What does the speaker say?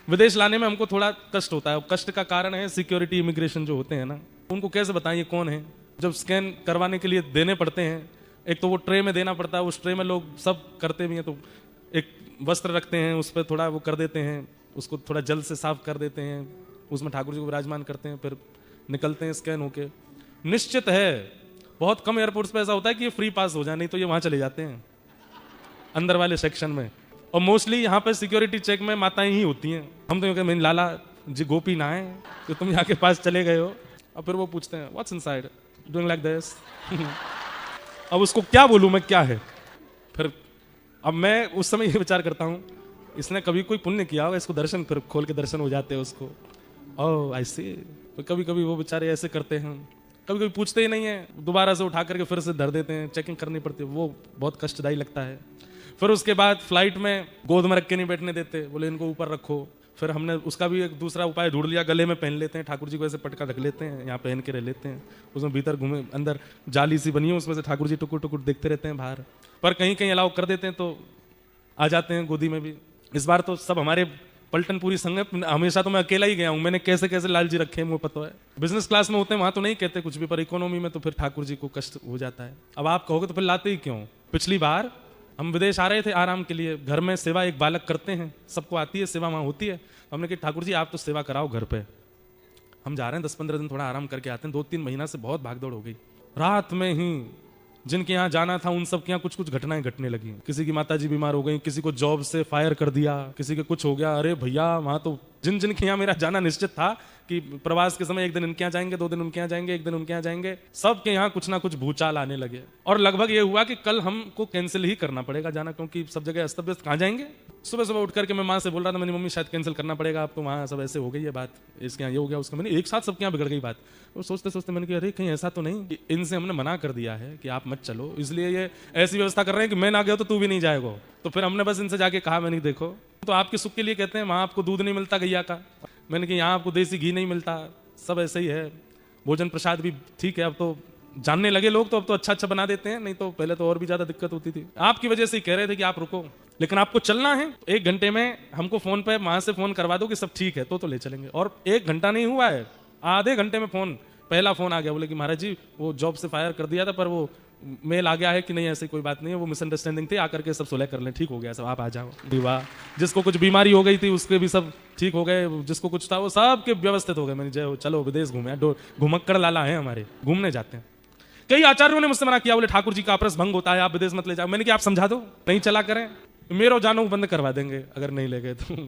विदेश लाने में हमको थोड़ा कष्ट होता है। कष्ट का कारण है सिक्योरिटी इमिग्रेशन जो होते हैं ना, उनको कैसे बताएं ये कौन है। जब स्कैन करवाने के लिए देने पड़ते हैं, एक तो वो ट्रे में देना पड़ता है, उस ट्रे में लोग सब करते भी हैं, तो एक वस्त्र रखते हैं, उस पर थोड़ा वो कर देते हैं, उसको थोड़ा जल से साफ कर देते हैं, उसमें ठाकुर जी को विराजमान करते हैं, फिर निकलते हैं स्कैन होके। निश्चित है बहुत कम एयरपोर्ट्स पे ऐसा होता है कि ये फ्री पास हो जाए, नहीं तो ये वहां चले जाते हैं अंदर वाले सेक्शन में। और मोस्टली यहाँ पे सिक्योरिटी चेक में माताएं ही होती हैं। हम तो मैं लाला जी गोपी ना है तो तुम यहाँ के पास चले गए हो। और फिर वो पूछते हैं what's inside, doing like this. अब उसको क्या बोलूं मैं, क्या है। फिर अब मैं उस समय ये विचार करता हूँ इसने कभी कोई पुण्य किया होगा, इसको दर्शन फिर खोल के दर्शन हो जाते हैं उसको। ओह आई सी। तो कभी कभी वो बेचारे ऐसे करते हैं, कभी कभी पूछते ही नहीं है, दोबारा से उठा करके फिर से धर देते हैं, चेकिंग करनी पड़ती है, वो बहुत कष्टदायी लगता है। फिर उसके बाद फ्लाइट में गोद में रख के नहीं बैठने देते, बोले इनको ऊपर रखो। फिर हमने उसका भी एक दूसरा उपाय ढूंढ लिया, गले में पहन लेते हैं, ठाकुर जी को ऐसे पटका रख लेते हैं, यहाँ पहन के रह लेते हैं, उसमें भीतर घूमे, अंदर जाली सी बनी है, उसमें से ठाकुर जी टुकुर टुकुर देखते रहते हैं बाहर। पर कहीं कहीं अलाउ कर देते हैं तो आ जाते हैं गोदी में भी। इस बार तो सब हमारे पलटन पूरी संग है, हमेशा तो मैं अकेला ही गया हूँ, मैंने कैसे कैसे लाल जी रखे हैं मुझे पता है। बिजनेस क्लास में होते हैं वहां तो नहीं कहते कुछ भी, पर इकोनॉमी में तो फिर ठाकुर जी को कष्ट हो जाता है। अब आप कहोगे तो फिर लाते ही क्यों। पिछली बार हम विदेश आ रहे थे आराम के लिए, घर में सेवा एक बालक करते हैं, सबको आती है सेवा, वहां होती है। हमने कहा ठाकुर जी आप तो सेवा कराओ घर पे, हम जा रहे हैं 10-15 दिन थोड़ा आराम करके आते हैं। 2-3 महीना से बहुत भागदौड़ हो गई। रात में ही जिनके यहाँ जाना था उन सब के यहाँ कुछ कुछ घटनाएं घटने लगी। किसी की माता जी बीमार हो गई, किसी को जॉब से फायर कर दिया, किसी के कुछ हो गया। अरे भैया वहां तो जिन जिन के यहाँ मेरा जाना निश्चित था कि प्रवास के समय एक दिन इनके यहाँ जाएंगे, 2 दिन उनके यहाँ जाएंगे, 1 दिन उनके यहाँ जाएंगे, सबके यहाँ कुछ ना कुछ भूचाल आने लगे। और लगभग ये हुआ कि कल हमको कैंसिल ही करना पड़ेगा जाना, क्योंकि सब जगह अस्त व्यस्त कहाँ जाएंगे। सुबह सुबह उठ करके मैं माँ से बोल रहा था, मेरी मम्मी शायद कैंसिल करना पड़ेगा, अब तो वहाँ सब ऐसे हो गई है बात, इसके यहाँ ये हो गया, उसका मैंने एक साथ सबके यहाँ बिगड़ गई बात। और सोचते सोचते मैंने कहा अरे कहीं ऐसा तो नहीं कि इनसे हमने मना कर दिया है कि आप मत चलो, इसलिए ये ऐसी व्यवस्था कर रहे हैं कि मैं ना गया तो तू भी नहीं जाएगा। तो फिर हमने बस इनसे जाके कहा, मैंने देखो तो आपके सुख के लिए कहते हैं, वहाँ आपको दूध नहीं मिलता गैया का, मैंने कहा यहाँ आपको देसी घी नहीं मिलता, सब ऐसे ही है, भोजन प्रसाद भी ठीक है, अब तो जानने लगे लोग तो अब तो अच्छा अच्छा बना देते हैं, नहीं तो पहले तो और भी ज्यादा दिक्कत होती थी। आपकी वजह से ही कह रहे थे कि आप रुको, लेकिन आपको चलना है 1 घंटे में हमको फोन पे वहां से फोन करवा दो कि सब ठीक है तो ले चलेंगे। और 1 घंटा नहीं हुआ है, आधे घंटे में पहला फोन आ गया, बोले कि महाराज जी वो जॉब से फायर कर दिया था, पर वो मेल आ गया है कि नहीं ऐसी कोई बात नहीं है, वो मिसअंडरस्टैंडिंग थी, आकर के सब सुलह कर लें, ठीक हो गया सब, आप आ जाओ। वाह, जिसको कुछ बीमारी हो गई थी उसके भी सब ठीक हो गए, जिसको कुछ था वो सब के व्यवस्थित हो गए। मैंने जय हो, चलो विदेश घूमे, घुमक्कड़ लाला है हमारे, घूमने जाते हैं। कई आचार्यों ने मुझसे मना किया, बोले ठाकुर जी का अपरस भंग होता है, आप विदेश मत ले जाओ। मैंने कहा आप समझा दो, नहीं चला करें, मेरा जानो बंद करवा देंगे अगर नहीं ले गए तो।